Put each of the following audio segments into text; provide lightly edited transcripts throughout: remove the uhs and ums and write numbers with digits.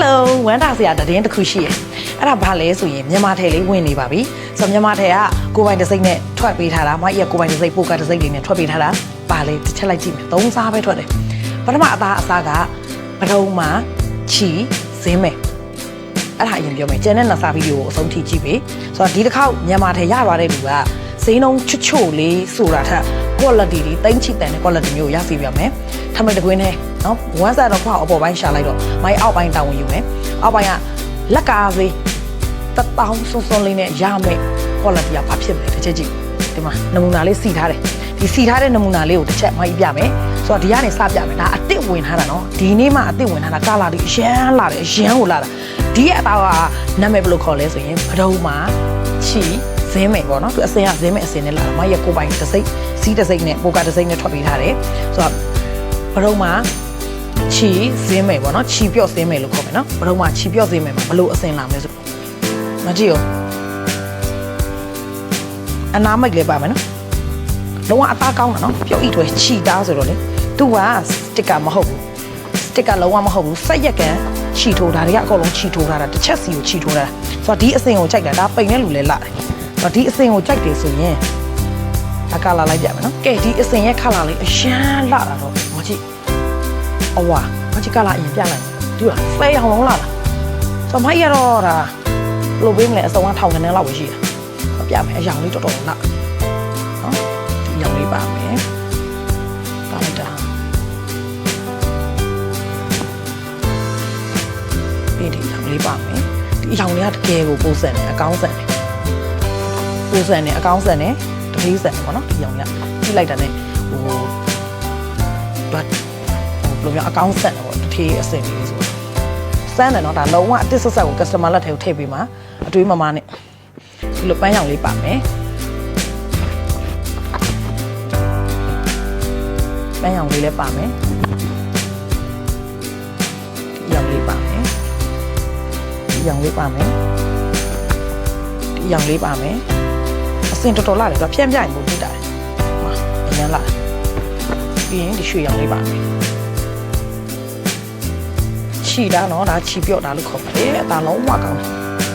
Hello ဝမ်းတာဆရာတည်င်းတစ်ခုရှိရဲ့အဲ့ဒါဘာလဲဆိုရင်မြန်မာထဲလေးဝင်နေပါပြီဆိုတော့မြန်မာထဲကကိုပိုင်တစ်စိမ့်နဲ့ထွက်ပေးထားတာမကြီးကကိုပိုင်တစ်စိမ့်ပိုကတစ်စိမ့်လေးနဲ့ထွက်ပေးထားတာဘာလဲတစ်ချက်လိုက်ကြည့်မယ်သုံးစားပဲထွက်တယ်ပထမအသားကပထုံးမှာချီဇင်းမယ်အဲ့ဒါအရင်ပြောမယ်ကျန်တဲ့နစာဗီဒီယိုကိုအဆုံးထိကြည့်ပြီဆိုတော့ဒီတစ်ခေါက်မြန်မာထဲရသွားတဲ့လူကဈေးနှုန်းချွတ်ချို့လေးဆိုတာထက် quality လေးတိမ့်ချတဲ့ quality မျိုးရစီပြမယ်ထမိတ်တကွင်းနဲ့နော်ဝမ်းစားတော့ခွာအပေါ်ပိုင်းရှာလိုက်တော့မိုင်းအောက်ပိုင်းတောင်းဝင်ယူမယ်အောက်ပိုင်းကလက်ကားစေး1000စွန်းစွန်းလေးနဲ့ရမယ် quality ကဘာဖြစ်မလဲတစ်ချက်ကြည့်ဒီမှာနမူနာလေးစီထားတယ်ဒီစီထားတဲ့နမူနာလေးကိုတစ်ချက်မိုင်းပြမယ်ဆိုတော့ဒီကနေစပြမယ်ဒါအစ်စ်ဝင်ထားတာနော်ဒီနေ့မှအစ်စ်ဝင်ထားတာကာလာလေးအရန်လာတယ်အရန်ကိုလာတာဒီရဲ့အသားကနာမည်ဘယ်လိုခေါ်လဲဆိုရင်ဘဒုံမှာချီဇင်းမယ်ပေါ့နော်သူအစင်ကဇင်းမယ်အစင်နဲ့လာတာမိုင်းရဲ့ကိုပိုင်တစ်စိမ့်စီးတစ်စိမ့်နဲ့ပိုကတစ်စိမ့်နဲ့ထွက်ပေးထားတယ်ဆိုတော့ဘဒုံမှာချီဇင်းမယ်ပေါ့နော်ချီပြော့ဇင်းမယ်လို့ခေါ်မယ်နော်ဘဒုံမှာချီပြော့ဇင်းမယ်မှာဘလို့အစင်လာမလဲဆိုမကြည့်ရောအနာမိတ်လေးပါမယ်နော်လုံးဝအသားကောင်းတာနော်ပြော့ဤတွေချီတာဆိုတော့လေသူကစတစ်ကာမဟုတ်ဘူးစတစ်ကာလုံးဝမဟုတ်ဘူးဆက်ရက်ကန်ချီထိုးတာတွေကအကုန်လုံးချီထိုးထားတာတစ်ချက်စီကိုချီထိုးထားတာဆိုတော့ဒီအစင်ကိုကြိုက်တာဒါပိန်တဲ့လူလဲလာတယ်ဆိုတော့ဒီအစင်ကိုကြိုက်တယ်ဆိုရင်အကလာလိုက်ပြမယ်နော်ကဲဒီအစင်ရဲ့ခလာလေးအရန်လာတာတော့မကြည့်အဝါမကြည့်ကလာအရင်ပြလိုက်ဒီကဖဲအောင်လုံးလာတာဆိုတော့မိုက်ရတော့ဒါဘလို့ပေးမလဲအစုံကထောင်ကနေလောက်ပဲရှိတာပြမယ်အရောင်လေးတော်တော်လာနော်ဒီရောင်လေးပါမယ်ပါလိုက်တာဒီရောင်လေးပါမယ်ဒီရောင်လေးကတကယ်ကိုပိုးဆန်တယ်အကောင်းဆန်တယ်ပိုးဆန်တယ်အကောင်းဆန်တယ်တတိဆန်တယ်ပေါ့နော်ဒီရောင်လေးကြည့်လိုက်တာနဲ့ဟိုဘတ်ဘယ်လိုမျိုးအကောင်းဆန်တယ်ပေါ့တတိအစင်လေးဆိုစမ်းတယ်နော်ဒါလုံးဝအတစ်ဆက်ဆက်ကို customer လက်ထဲကိုထည့်ပေးမှာအတွေးမမနဲ့ဒီလိုပန်းရောင်လေးပါမယ်ပန်းရောင်လေးလည်းပါမယ်ဒီရောင်လေးပါမယ်ဒီရောင်လေးပါမယ်ဒီရောင်လေးပါမယ်အစင်တော်တော်လာတယ်ဆိုတော့ဖြန့်ပြရင်ပို့ပြတာဟာအရင်လာပြီးရင်ဒီရွှေရောင်လေးပါမယ်ချီတာနော်ဒါချီပြော့တာလို့ခေါ်ပါတယ်အသာလုံးဝကောင်းတယ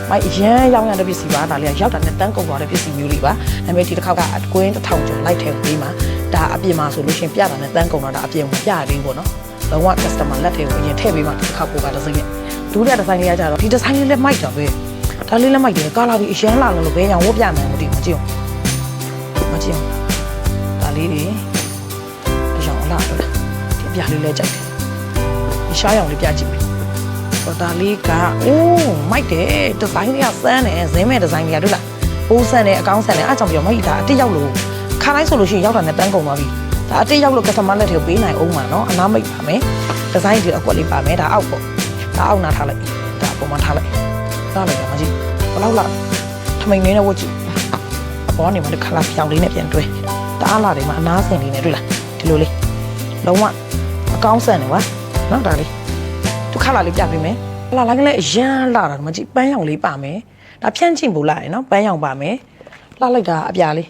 ်မိုက်ရမ်းရောင်းရတဲ့ပစ္စည်းပါဒါလေးရောက်တာနဲ့တန်းကုန်သွားတဲ့ပစ္စည်းမျိုးလေးပါဒါပေမဲ့ဒီတစ်ခေါက်ကကွင်း1000ကျော်လိုက်ထဲပေးမှာဒါအပြင်မှာဆိုလို့ရှိရင်ပြတာနဲ့တန်းကုန်တော့ဒါအပြင်ကိုပြရသေးပေါ့နော်လုံးဝ customer လက်ထဲကိုအရင်ထည့်ပေးမှာဒီတစ်ခေါက်ပို့ကတစ်စိမ့်နဲ့ဒုတိယဒီဇိုင်းလေးကကြတော့ဒီဒီဇိုင်းလေးလည်းမိုက်တာပဲဒါလေးလည်းမိုက်တယ်ကာလာပြီးအရန်လာလို့ဘယ်ရောင်ဝတ်ပြမယ်မသိဘူးမကြည့်အောင်ဒါလေးတွေအရောင်လာတော့ဒီပြလေးလည်းကြိုက်တယ်ဒီရှားရောင်လေးပြကြည့်မယ်ဒါလေးကအိုးမိုက်တယ်ဒီဇိုင်းလေးကစမ်းတယ်ဇင်းမဲ့ဒီဇိုင်းလေးကတွေ့လားပိုးဆန်တယ်အကောင်းဆန်တယ်အားကြောင့်ပြောမိုက်တာအတစ်ရောက်လို့ခါတိုင်းဆိုလို့ရှိရင်ရောက်တာနဲ့တန်းကုန်သွားပြီဒါအတစ်ရောက်လို့ customer လက်ထဲကိုပေးနိုင်အောင်မှာနော်အနားမိတ်ပါမယ်ဒီဇိုင်းဒီအကွက်လေးပါမယ်ဒါအောက်ပေါ့ဒါအောက်နာထားလိုက်ဒါပုံမှန်ထားလိုက်ထားလိုက်တော့မကြည့်ဘယ်လောက်လာထမိန်လေးနဲ့ဝတ်ကြည့်အပေါ်ကနေမှဒီခလာပြောင်လေးနဲ့ပြန်တွဲတအားလာတယ်မှာအနားစင်လေးနဲ့တွေ့လားဒီလိုလေးလုံးဝအကောင်းဆန်တယ်ကွာနော်ဒါလေးသူခလာလေးပြပေးမယ်လာလိုက်လည်းအရန်လာတာမကြည့်ပန်းရောင်လေးပါမယ်ဒါဖြန့်ချင်ပို့လာရယ်နော်ပန်းရောင်ပါမယ်လှလိုက်တာအပြာလေး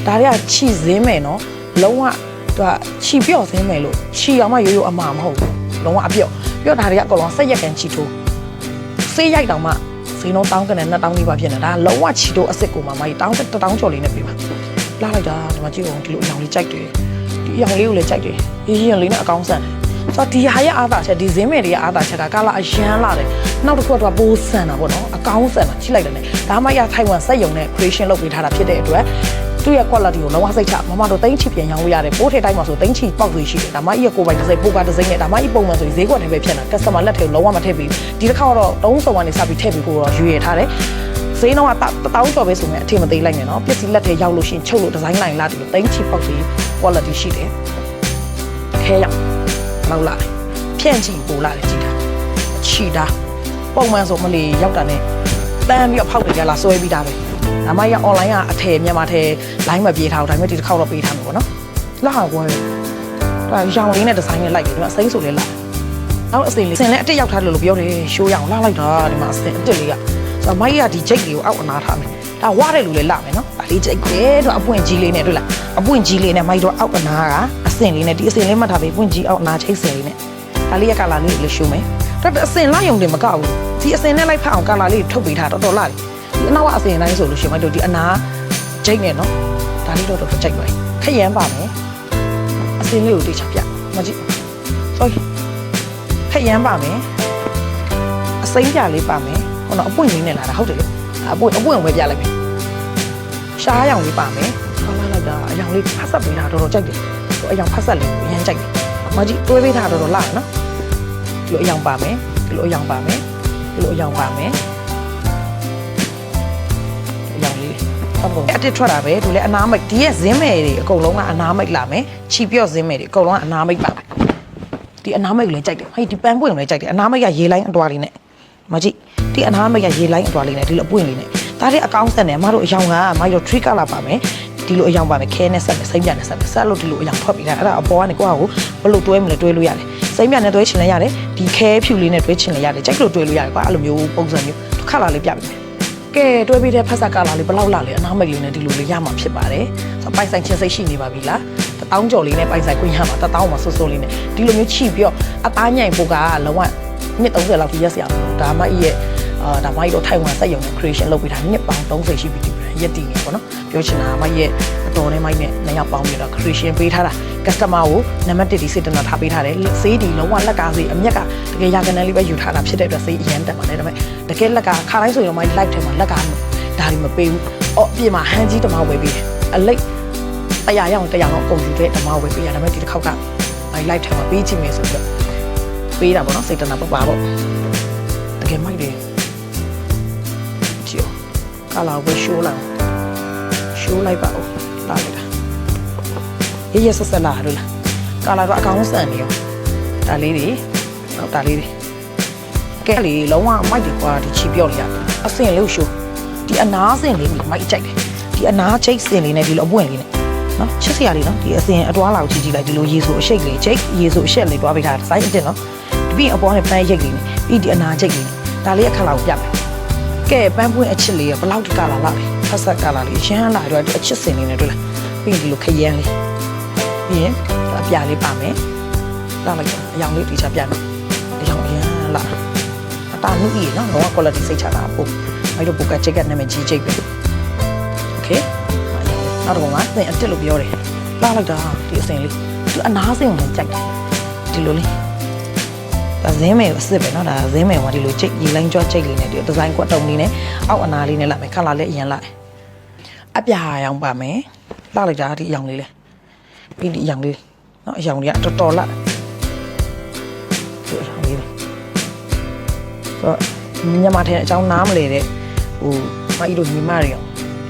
ဒါတွေကချီစင်းမယ်နော်လုံးဝသူကချီပြော့စင်းမယ်လို့ချီအောင်မှရိုးရိုးအမှားမဟုတ်ဘူးလုံးဝအပြော့ဒါတွေကအကုန်လုံးဆက်ရက်ကန်ချီထိုးဆေးရိုက်တောင်မှဈေးနှုန်းတောင်းကနေ2000လေးပါဖြစ်နေတာဒါလုံးဝချီထိုးအစ်စ်ကိုမှမကြီး1000ကျော်လေးနဲ့ပေးပါလှလိုက်တာဒီမှာကြည့်အောင်ဒီလိုအရောင်လေးကြိုက်တယ်ဒီအရောင်လေးကိုလည်းကြိုက်တယ်ရေးရင်လေးနဲ့အကောင်းဆန်တယ်ဆိုတော့ဒီဟာရဲ့အားသာချက်ဒီဇင်းမဲ့တွေရဲ့အားသာချက်ကကာလာအရန်လာတယ်နောက်တစ်ခုကတော့ပိုးဆန်တာပေါ့နော်အကောင်းဆန်တာချိလိုက်တယ်နဲ့ဒါမှရထိုင်ဝမ်စက်ယုံနဲ့ creation လုပ်ပေးထားတာဖြစ်တဲ့အတွက်သူ့ရဲ့ quality ကိုလုံးဝစိတ်ချမမတို့သိန်းချီပြန်ရောင်းလို့ရတယ်ပိုးထဲတိုင်းမှာဆိုသိန်းချီပေါက်သွေးရှိတယ်ဒါမှကြီးကိုပိုင်တစ်စိမ့်ပိုးကတစ်စိမ့်နဲ့ဒါမှကြီးပုံမှန်ဆိုဈေးကွက်ထဲပဲဖြစ်နေတာ customer လက်ထဲကိုလုံးဝမထည့်ပေးဒီတစ်ခါတော့300ကနေစပြီးထည့်ပေးဖို့တော့ရွေရထားတယ်ဈေးနှုန်းက1000ကျော်ပဲဆိုရင်အထင်မသေးလိုက်နဲ့နော်ပစ္စည်းလက်ထဲရောက်လို့ရှိရင်ချုပ်လို့ဒီဇိုင်းလိုင်းလာတယ်လို့သိန်းချီပေါက်သွေး quality ရှိတယ်ခဲရောက်လောက်လာဖြန့်ချီပို့လာတယ်ကြည့်တာချီတာပုံမှန်ဆိုမလီရောက်တာနဲ့တန်းပြီးတော့ဖောက်တယ်ကြလားဆွဲပြီးတာပဲဒါမှရ online ကအထည်မြန်မာထည် line မပြေးထားဘူးဒါပေမဲ့ဒီတစ်ခေါက်တော့ပေးထားမှာပေါ့နော်လောက်ဟာကွယ်ဒါရောင်လေးနဲ့ဒီဇိုင်းနဲ့လိုက်တယ်ဒီမှာအစိမ်းဆိုလေးလာနောက်အစိမ်းလေးစင်လည်းအတစ်ရောက်ထားတယ်လို့ပြောတယ်ရှိုးရအောင်လာလိုက်တာဒီမှာအစိမ်းအတစ်လေးကဆိုတော့မိုက်ရဒီဂျိတ်လေးကိုအောက်အနာထားမယ်ဒါဝါတဲ့လူလေးလာမယ်နော်ဒါလေးဂျိတ်ပဲတော့အပွင့်ကြီးလေးနဲ့တွေ့လားအပွင့်ကြီးလေးနဲ့မိုက်တော့အောက်အနာကအစင်လေးနဲ့ဒီအစင်လေးမှတ်ထားပေးပွင့်ကြီးအောက်အနာချိတ်စင်လေးနဲ့ဒါလေးရကလာလေးလေးရှိုးမယ် တော်အစင်လိုက်ရုံတင်မကောက်ဘူးဒီအစင်နဲ့လိုက်ဖတ်အောင်ကာလာလေးထုတ်ပေးထားတော်လာတယ်ဒီအနောက်ကအစင်တိုင်းဆိုလို့ရှိရင်မိုက်တို့ဒီအနာဂျိတ်နဲ့နော်ဒါလေးတော့ကြိုက်ပါခက်ရမ်းပါမယ်အစင်လေးကိုတိတ်ချပြမကြည့် sorry ခက်ရမ်းပါမယ်အစိမ်းပြလေးပါမယ်ဟိုတော့အပွင့်လေးနဲ့လာတာဟုတ်တယ်လေအပွင့်ဝဲပြလိုက်မယ်ရှားရောင်လေးပါမယ်ခေါင်းလိုက်တာအရောင်လေးဖတ်ဆက်ပေးတာတော်ကြိုက်တယ်အရောင်ဖတ်ဆက်လေးကိုအရင်ကြိုက်တယ်မကြည့်တွဲပေးထားတော်လာနော်ဒီလိုအရောင်ပါမယ်ဒီလိုအရောင်ပါမယ်ဒီလိုအရောင်ပါမယ်အရောင်လေးဟုတ်ပုံအတစ်ထွက်တာပဲဒီလေအနားမိတ်ဒီရဲ့ဇင်းမယ်တွေအကုန်လုံးကအနားမိတ်လာမယ်ချီပြော့ဇင်းမယ်တွေအကုန်လုံးကအနားမိတ်ပါဒီအနားမိတ်လည်းကြိုက်တယ်ဟဲ့ဒီပန်းပွင့်လည်းကြိုက်တယ်အနားမိတ်ကရေလိုင်းအတွားလေးနဲ့မကြည့်ဒီအနားမိတ်ကရေလိုင်းအတွားလေးနဲ့ဒီလိုအပွင့်လေးနဲ့ဒါတဲ့အကောင်းဆက်နဲ့အမတို့အရောင်ကမိုက်တော့ trick color ပါမယ်ဒီလိုအရောင်ပါမယ်ခဲနဲ့ဆက်မယ်စိမ့်ပြနဲ့ဆက်မယ်ဆက်လို့ဒီလိုအရောင်ဖွက်ပြီးတာအဲ့ဒါအပေါ်ကနေကိုယ့်ဟာကိုဘလို့တွဲမလဲတွဲလို့ရတယ်စိမ့်ပြနဲ့တွဲချင်လည်းရတယ်ဒီခဲဖြူလေးနဲ့တွဲချင်လည်းရတယ်ကြိုက်လို့တွဲလို့ရတယ်ကွာအဲ့လိုမျိုးပုံစံမျိုးခက်လာလေးပြပေးမယ်ကဲတွဲပြီးတဲ့ဖက်ဆက်ကလာလေးဘလောက်လာလဲအနားမိတ်လေးနဲ့ဒီလိုလေးရမှာဖြစ်ပါတယ်ဆိုပိုက်ဆိုင်ချင်းစိတ်ရှိနေပါပြီလား1000ကျော်လေးနဲ့ပိုက်ဆိုင်ခွင့်ရမှာ1000မှာစိုးစိုးလေးနဲ့ဒီလိုမျိုးချိပြီးတော့အသားညိုင်ပုတ်ကလုံးဝနှစ်30လောက်ထိရက်စရာမလိုဒါမှဤရဲ့ဒါမှဤတော့ထိုင်ဝမ်စက်ရုံနဲ့ creation လုပ်ပေးတာနှစ်ပေါင်း30ရှိပြီဒီပြန်ရက်တည်နေပေါ့နော်ပြောချင်တာမှရဲ့အတော်နဲ့မိုက်နဲ့နှစ်ယောက်ပေါင်းပြီးတော့ creation ပေးထားတာ customer ကိုနံပါတ်1ဒီစေတနာထားပေးထားတယ်ဈေးဒီလုံးဝလက်ကားဈေးအမြက်ကတကယ်ရာကန်တန်းလေးပဲယူထားတာဖြစ်တဲ့အတွက်ဈေးအရင်တက်ပါတယ်ဒါပေမဲ့တကယ်လက်ကခါတိုင်းဆိုရင်မိုက် live ထဲမှာလက်ကားဒါတွေမပေးဘူးအော်အပြင်မှာဟန်ကြီးတမဝယ်ပေးတယ်အလိတ်100ရောင်း100လောက်အကုန်ယူတဲ့တမဝယ်ပေးရဒါပေမဲ့ဒီတစ်ခေါက်ကမိုက် live ထဲမှာပေးချင်မယ်ဆိုပြီးတော့ပေးတာပေါ့နော်စေတနာပပပေါ့တကယ်မိုက်တယ်ကြည့်ကာလာကိုရှိုးလိုက်ပါဦးလာလိုက်တာရေးရဆက်ဆက်လာလို့လားကာလာတော့အကောင်ဆန်နေရောဒါလေးတွေဟုတ်ဒါလေးတွေကဲလေလုံးဝမိုက်တယ်ကွာဒီချီပြော့လိုက်ရအစင်လို့ရှိုးဒီအနားစင်လေးမိုက်ကြိုက်တယ်ဒီအနားချိတ်စင်လေးနဲ့ဒီလိုအပွင့်လေးနဲ့နော်ချစ်စရာလေးနော်ဒီအစင်အတွားလာကိုကြည့်လိုက်ဒီလိုရေဆိုအရှိတ်လေးချိတ်ရေဆိုအရှက်လေးတွားပေးထားစိုင်းအစ်တင်နော်ဒီပြီးအပေါ်နဲ့ပန်းရိတ်လေးနဲ့ပြီးဒီအနားချိတ်လေးနဲ့ဒါလေးအခက်လောက်ပြမယ်ကဲပန်းပွင့်အချစ်လေးကဘလောက်ဒီကာလာလာလဲဖက်ဆက်ကလာလေးရမ်းလာတော့အချစ်စင်လေးနဲ့တွေ့လားပြီးဒီလိုခရမ်းလေးပြီးရင်အပြာလေးပါမယ်လာလိုက်အရောင်လေးဒီချပြမယ်အရောင်ရမ်းလာအတာနုကြီးနော်တော့ quality စိတ်ချတာပို့အဲ့တော့ပိုကချက်ကနာမည်ကြီးချိတ်ပဲโอเคနောက်တော့ကသင်အစ်စ်လို့ပြောတယ်လာလိုက်တာဒီအစင်လေးသူအနားစင်ကိုကြိုက်တယ်ဒီလိုလေးဒါဇင်းမယ်အစ်စ်ပဲเนาะဒါဇင်းမယ်ကဒီလိုချိတ်ရေလိုင်းကြွချိတ်လေးနဲ့ဒီဒီဇိုင်းကွက်တုံလေးနဲ့အောက်အနာလေးနဲ့လာမယ်ခါလာလေးအရင်လိုက်အပြာရောင်ပါမယ်လာလိုက်တာဒီအရောင်လေးလေပြီးဒီအရောင်လေးเนาะအရောင်လေးကတော်တော်လာဒီအရောင်လေးဆိုညမထဲအကြောင်းနားမလဲတဲ့ဟိုမအီတို့ညီမတွေရေ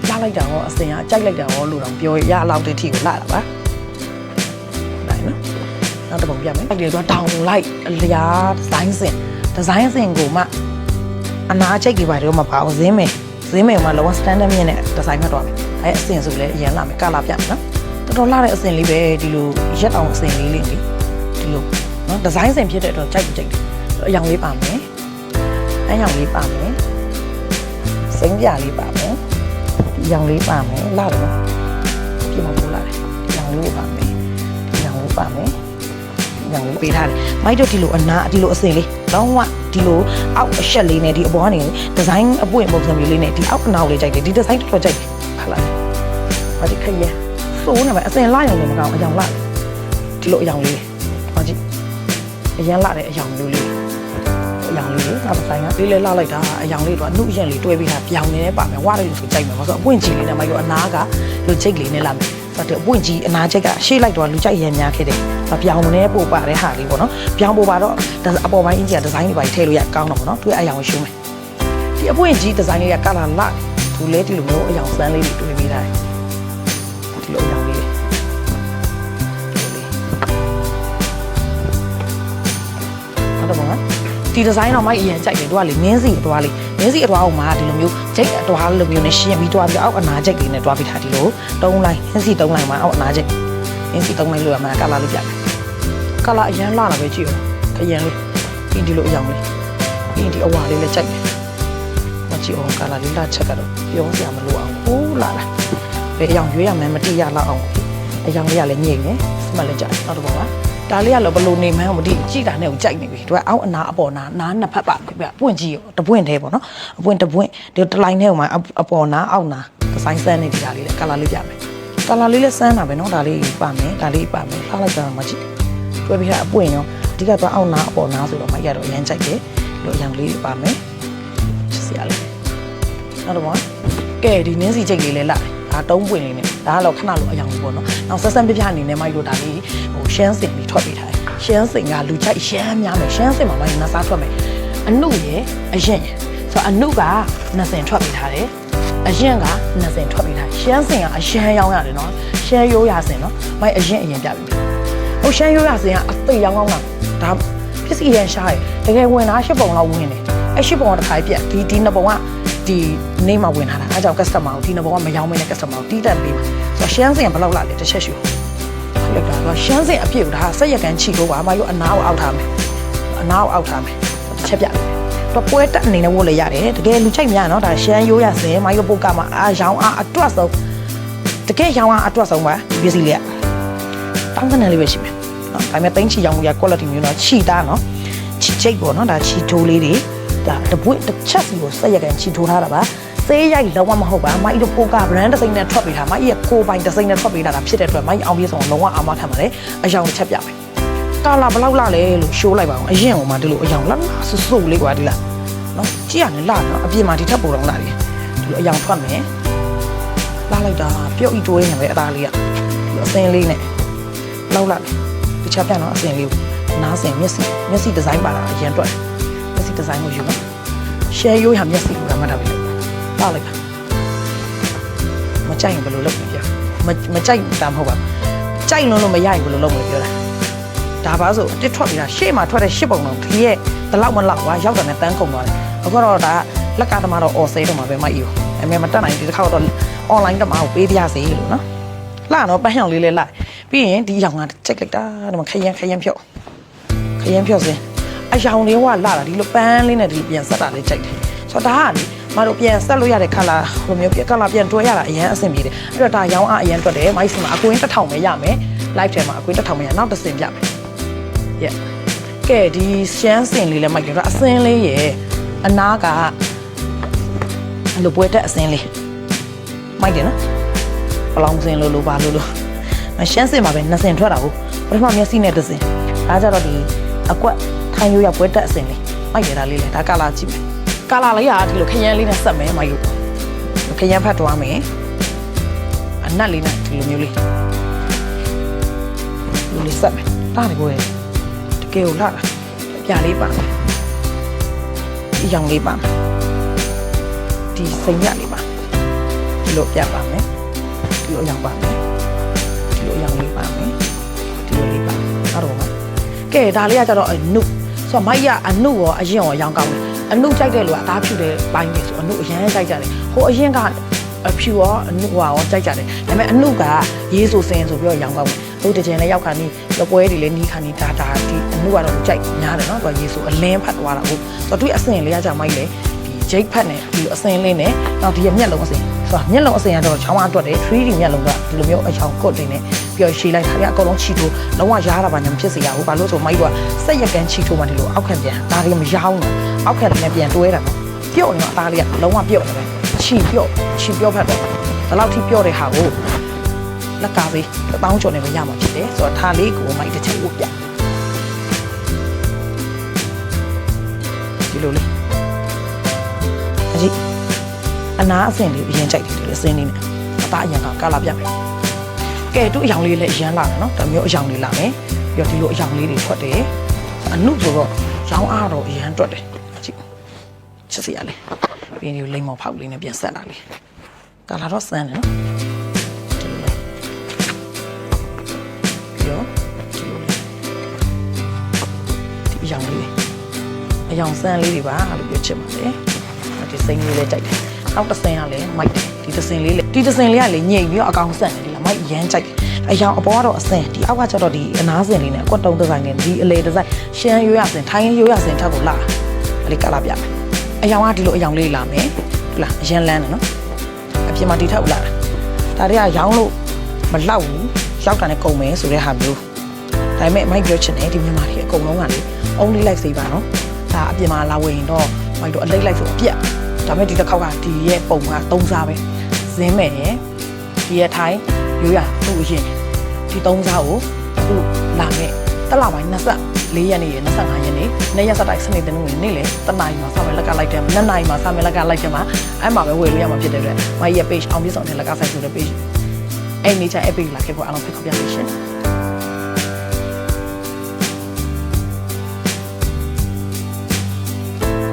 ာလာလိုက်တာရောအစင်ကကြိုက်လိုက်တာရောလို့တော့ပြောရအလောက်တည်းထိကိုလာတာပါနိုင်နော်နောက်တစ်ပုံပြမယ်အဲ့ဒီတော့တောင်းလိုက်လျားဒီဇိုင်းစင်ကိုမှအနာချိတ်ကြီးပါတယ်တော့မပါအောင်ဇင်းမယ်မှာလောက standard မြင့်တဲ့ဒီဇိုင်းမှတ်တော့မယ်အဲ့အစင်ဆိုလဲအရင်လာမယ်ကလာပြမယ်နော်တော်တော်လာတဲ့အစင်လေးပဲဒီလိုရက်အောင်အစင်လေးလေးဒီလိုနော်ဒီဇိုင်းစင်ဖြစ်တဲ့အတွက်ကြိုက်တယ်အရောင်လေးပါမယ်အရောင်လေးပါမယ်စိမ့်ပြလေးပါမယ်ဒီရောင်လေးပါမယ်လာတယ်နော်ပြင်မလို့လာတယ်ဒီရောင်လေးပါမယ်ဒီရောင်လေးပါမယ်ရောင်လေးပေးထားတယ်မိုက်တော့ဒီလိုအနာဒီလိုအစင်လေးလုံးဝဒီလိုအောက်အရှက်လေးနဲ့ဒီအပေါ်ကနေဒီဇိုင်းအပွင့်ပုံစံမျိုးလေးနဲ့ဒီအောက်အနောက်လေးကြိုက်တယ်ဒီဒီဇိုင်းတော်တော်ကြိုက်တယ်ဟာလားဘာဒီခက်ရစိုးနေမှာအစင်လာရုံနဲ့မကောင်းအရောင်လာဒီလိုအရောင်လေးဟောကြည့်အရင်လာတဲ့အရောင်မျိုးလေးအရောင်လေးနောက်တစ်ဆိုင်ကလေးလေးလာလိုက်တာအရောင်လေးတော့အနှုတ်ရင်လေးတွဲပြီးတာပြောင်းနေနေပါမယ်ဝါလေးဆိုကြိုက်မယ်ဘာလို့အပွင့်ကြီးလေးနဲ့မိုက်တော့အနာကလိုချိတ်လေးနဲ့လာမယ်ဆိုတော့အပွင့်ကြီးအနာချိတ်ကရှေ့လိုက်တော့လူကြိုက်ရများခဲ့တယ်ပြောင်းနေပို့ပါတဲ့ဟာလေးပေါ့နော်ပြောင်းပို့ပါတော့အပေါ်ပိုင်းအင်ဂျီကဒီဇိုင်းတွေပါထည့်လို့ရကောင်းတော့ပေါ့နော်တွေ့အရောင်ရှုံးမယ်ဒီအပွင့်ကြီးဒီဇိုင်းလေးကကလာလာသူလဲဒီလိုမျိုးအရောင်စမ်းလေးတွေတွေ့ပေးတာဒီလိုအရောင်လေးဒီဒီဇိုင်းတော့မိုက်အရင်ကြိုက်တယ်သူကလေမင်းစီအတွားအောင်မှာဒီလိုမျိုးဂျိတ်အတွားလိုမျိုးနဲ့ရှင်းပြီးတွားပြီးအောက်အနာဂျိတ်လေးနဲ့တွားပြီးထားဒီလို3လိုင်းမင်းစီ3လိုင်းမှာအောက်အနာဂျိတ်မင်းစီ3လိုင်းလို့ရမှာကလာလေးပြတယ်ကလာအရင်လာတာပဲကြည့်အောင်အရင်လေးပြီးဒီလိုအရောင်လေးပြီးဒီအဝါလေးလည်းကြိုက်တယ်မကြည့်အောင်ကလာလေးလာချက်ကတော့ပြောစရာမလိုအောင်ဟိုးလာဘယ်အရောင်ရွေးရမှန်းမတိရလောက်အောင်အရောင်လေးကလည်းညိတ်နေစမလည်းကြိုက်နောက်တစ်ပုံက ဒါလေးကတော့ဘလို့နေမှန်းမသိကြည့်တာနဲ့ကိုကြိုက်နေပြီသူကအောက်အနာအပေါ်နာနားနှစ်ဖက်ပါပြပွင့်ကြည့်ရောတပွင့်သေးပေါ့နော်အပွင့်တပွင့်ဒီတလိုင်းထဲမှာအပေါ်နာအောက်နာဒီဇိုင်းဆန်းနေဒီဒါလေးလေကာလာလေးပြမယ်ကာလာလေးလည်းဆန်းတာပဲနော်ဒါလေးပါမယ်ဒါလေးပါမယ်ထားလိုက်ကြမှာကြည့်တွေ့ပြီအပွင့်ရောအဓိကတော့အောက်နာအပေါ်နာဆိုတော့မရတော့အရင်ကြိုက်တယ်လို့အရောင်လေးပါမယ်ချစ်စရာလေးနောက်တော့ကဲဒီနင်းစီချိတ်လေးလည်းလာဒါတုံးပွင့်လေးနဲ့ဒါကတော့ခဏလိုအယောင်ပေါ့နော်နောက်ဆက်ဆက်ပြပြအနေနဲ့မိုက်လို့ဒါလေးဟိုရှမ်းစင်ပြီးထွက်ပေးထားတယ်ရှမ်းစင်ကလူကြိုက်ရှမ်းများမယ်ရှမ်းစင်မှာမိုက်နစားထွက်မယ်အနုရဲ့အရင်ဆိုအနုကနှစ်စင်ထွက်ပေးထားတယ်အရင်ကနှစ်စင်ထွက်ပေးထားရှမ်းစင်ကအရှမ်းရောင်းရတယ်နော်ရှမ်းရိုးရစင်နော်မိုက်အရင်ပြပြီဟိုရှမ်းရိုးရစင်ကအသိရောင်းကောင်းတာဒါပစ္စည်းရန်ရှားတယ်တကယ်ဝင်သား၈ပုံလောက်ဝင်တယ်အဲ့၈ပုံကတစ်ခါပြက်ဒီနှစ်ပုံကဒီနေမှာဝင်လာတာအဲကြောင့် customer ကိုဒီနှစ်ဘောကမရောင်းမင်းနဲ့ customer ကိုတီးတက်ပေးမှာဆိုတော့ရှမ်းစင်ကဘယ်လောက်လာလဲတစ်ချက်ရှူလိုက်တာတော့ရှမ်းစင်အပြည့်ကိုဒါဆက်ရကန်ချီလို့ပါအမတို့အနားကိုအောက်ထားမယ်အနားကိုအောက်ထားမယ်တစ်ချက်ပြတော့ပွဲတက်အနေနဲ့ဝတ်လေရတယ်တကယ်လူချိုက်များနော်ဒါရှမ်းရိုးရစင်မိုင်းတို့ပုတ်ကမှာအားရောင်းအားအတွတ်ဆုံးတကယ်ရောင်းအားအတွတ်ဆုံးပါပစ္စည်းလေးကတောင်းတဲ့နယ်လေးပဲရှိမယ်နော်ဒါပေမဲ့တိုင်းချီရောင်းမှုရ quality မျိုးနော်ချီတာနော်ချီချိတ်ပေါ့နော်ဒါချီထိုးလေးတွေဒါတပွင့်တစ်ချက်စီကိုဆက်ရကန်ချီထိုးထားတာပါစေးရိုက်လုံးဝမဟုတ်ပါမိုက်တို့ပိုက brand တစ်စိမ့်နဲ့ထွက်ပေးထားမိုက်ရဲ့ကိုပိုင်တစ်စိမ့်နဲ့ထွက်ပေးတာဖြစ်တဲ့အတွက်မိုက်အောင်ပြေဆုံးလုံးဝအာမခံပါတယ်အယောင်တစ်ချက်ပြမယ်ကာလာဘယ်လောက်လာလဲလို့ရှိုးလိုက်ပါအောင်အရင်ကမှဒီလိုအယောင်လာဆူဆူလေးကွာဒီလားနော်ကြည့်ရတယ်လာနော်အပြင်မှာဒီထက်ပိုတော့လာတယ်ဒီလိုအယောင်ထွက်မယ်လာလိုက်တာပြုတ်ဤတိုးနေပဲအသားလေးကဒီအစင်းလေးနဲ့လောက်လာဒီချက်ပြနော်အစင်းလေးကိုနားစင်မျက်စိဒီဇိုင်းပါတာအရင်တွက်မျက်စိဒီဇိုင်းကိုယူပါရှယ်ရိုးရမျက်စိကိုရမှတ်တာပဲပါလိုက်ပါမကြိုက်ရင်ဘယ်လိုလုပ်မလဲပြောမကြိုက်တာမဟုတ်ပါဘူးကြိုက်လို့မရရင်ဘယ်လိုလုပ်မလဲပြောတာဒါပါဆိုတစ်ထွက်ပြီးတာရှေ့မှာထွက်တဲ့ရှစ်ပုံတော့ဒီရဲ့ဒီလောက်မလောက်ကွာရောက်တယ်နဲ့တန်းကုန်သွားတယ်အခုတော့ဒါလက်ကတမတော့အော်ဆဲတော့မှာပဲမိုက်ယူအမေမတက်နိုင်ဒီတစ်ခါတော့ online တမကိုပေးပြရစီလို့နော်လာတော့ပန်းရောင်လေးလေးလိုက်ပြီးရင်ဒီရောင်ကချက်လိုက်တာဒီမှာခရမ်းဖြော့စင်အယောင်လေးကလာတာဒီလိုပန်းလေးနဲ့ဒီပြန်ဆက်တာလေးကြိုက်တယ်ဆိုတော့ဒါကလေမတို့ပြန်ဆက်လို့ရတဲ့ color ဟိုမျိုးကလာပြန်တွဲရတာအရင်အဆင်ပြေတယ်အဲ့တော့ဒါရောင်းအားအရင်တွက်တယ်မိုက်စင်မှာအကွင်း1000ပဲရမယ် live ထဲမှာအကွင်း1000ပဲရနောက်တစ်စင်ပြမယ်ကဲဒီရှမ်းစင်လေးလည်းမိုက်တယ်အစင်းလေးရယ်အနားကလိုပွဲတက်အစင်းလေးမိုက်တယ်နော်ဘလောင်စင်လို့ပါလို့ရှမ်းစင်မှာပဲ2စင်ထွက်တာကိုပထမမျက်စိနဲ့တစ်စင်ဒါကြတော့ဒီအကွက်ထိုင်ရိုးရပွဲတက်အစင်လေးမိုက်တယ်ဒါလေးလေဒါကလာကြည့်မယ်ကာလာလေးကဒီလိုခရမ်းလေးနဲ့ဆက်မယ်မိုက်လို့ခရမ်းဖတ်သွားမယ်အနက်လေးနဲ့ဒီလိုမျိုးလေးဆက်မယ်တားတယ်ကိုယ်တကယ်ကိုလာတာပြလေးပါမယ်ဒီရောင်လေးပါမယ်ဒီစိမ်ရလေးပါဒီလိုပြပါမယ်ဒီလိုရောင်ပါမယ်ဒီလိုရောင်လေးပါမယ်ဒီလိုလေးပါအဲ့တော့ကဲဒါလေးကကြတော့အနုဆိုတော့မိုက်ရအနုရောအရင်ရောရောင်ကောင်းတယ်အနုကြိုက်တဲ့လူကအသားဖြူတဲ့ပိုင်းတွေဆိုအနုအရန်ကြိုက်ကြတယ်ဟိုအရင်ကအဖြူရောအနုရောကြိုက်ကြတယ်ဒါပေမဲ့အနုကရေးဆိုစင်ဆိုပြီးတော့ရောင်ကောင်းတယ်တို့တကြင်လည်းရောက်ခါနီးရပွဲတွေလည်းနီးခါနီးဒါဒီအနုကတော့ကြိုက်များတယ်နော်သူကရေးဆိုအလင်းဖတ်သွားတာဟုတ်ဆိုတော့သူအစင်လေးကကြောင်မိုက်လေဒီဂျိတ်ဖတ်နဲ့ဒီအစင်လေးနဲ့နောက်ဒီမျက်လုံးအစင်ဆိုတော့မျက်လုံးအစင်ကတော့ချောင်းအတွက်တယ် 3D မျက်လုံးကဒီလိုမျိုးအချောင်းကွတ်တွေနဲ့ပြီးတော့ရှည်လိုက်တာကအကုန်လုံးချီထိုးလုံးဝရားတာပါညာမဖြစ်စေရဘူးဘာလို့ဆိုမိုက်ကဆက်ရကန်ချီထိုးမှဒီလိုအောက်ခံပြန်ဒါတွေမရောင်းဘူးအောက်ခံလည်းပြန်တွဲတာနော်ပြုတ်နေတော့အသားလေးကလုံးဝပြုတ်နေတယ်ချီပြုတ်ဖတ်တော့ဒီလောက်ထိပြုတ်တဲ့ဟာကိုလက်ကပေး1000ကျော်နဲ့ပဲရမှာဖြစ်တယ်ဆိုတော့ထားလေးကိုမိုက်တစ်ချက်ဦးပြဒီလိုလေးအကြီးအနာအစင်လေးအရင်ကြိုက်တယ်ဒီလိုအစင်လေးနဲ့အသားအရင်ကကာလာပြမယ်ကဲသူ့အယောင်လေးလည်းအရင်လာတယ်နော်ဒါမျိုးအယောင်လေးလာမယ်ပြီးတော့ဒီလိုအယောင်လေးတွေထွက်တယ်အနုဆိုတော့ရောင်းအားတော့အရင်တွက်တယ်ကြည့်ချစ်စရာလေးပြီးရင်လိမ္မော်ဖောက်လေးနဲ့ပြန်ဆက်လာလေးကာလာတော့စမ်းတယ်နော်ဒီရောင်လေးအယောင်စမ်းလေးတွေပါလို့ပြောချင်ပါတယ်ဒီစိမ်းလေးလည်းကြိုက်တယ်နောက်တစ်စင်ကလည်းမိုက်တယ်ဒီတစ်စင်လေးကလည်းညိတ်ပြီးတော့အကောင်ဆန့်တယ်ဒီလားမိုက်ရမ်းကြိုက်တယ်အယောင်အပေါ်ကတော့အစင်ဒီအောက်ကကျတော့ဒီအနားစင်လေးနဲ့အကွက်တုံးဒီဇိုင်းနဲ့ဒီအလေဒီဇိုင်းရှမ်းရိုးရစင်ထိုင်းရိုးရစင်ထပ်ကိုလာအဲ့ဒီကလာပြမယ်အယောင်ကဒီလိုအယောင်လေးလာမယ်ဟုတ်လားအရင်လန်းတယ်နော်အပြင်မှာဒီထပ်ကိုလာတာဒါတွေကရောင်းလို့မလောက်ဘူးရောက်တာနဲ့ကုန်မယ်ဆိုတဲ့ဟာမျိုး ဒါပေမဲ့မိုက်ပြောချင်တယ်ဒီမြန်မာတွေအကုန်လုံးကလေ only like စေပါနော်ဒါအပြင်မှာလာဝင်တော့မိုက်တော့အလိတ်လိုက်ဆိုအပြက်ဒါပေမဲ့ဒီတစ်ခေါက်ကဒီရဲ့ပုံက3စားပဲဇင်းမဲ့ရယ်ဒီရဲ့ထိုင်းရိုးရသူ့အရင်ဒီ3စားကိုအခုလာမဲ့တက်လာပိုင်း24ရက်နေ့ရယ်25ရက်နေ့နေ့ရက်စတိုက်စနေတင်ဝင်နေ့လေတနင်္လာမှာစမယ်လက်ကလိုက်တယ်2နာရီမှာစမယ်လက်ကလိုက်တယ်မှာအဲ့မှာပဲဝယ်လို့ရမှာဖြစ်တဲ့အတွက်မိုက်ရဲ့ page အောင်ပြဆောင်တဲ့လက်ကဆိုင်ဆိုတဲ့ page အဲ့နေချာ epic လာခဲ့ဖို့အားလုံးဖိတ်ခေါ်ပြပါရှင်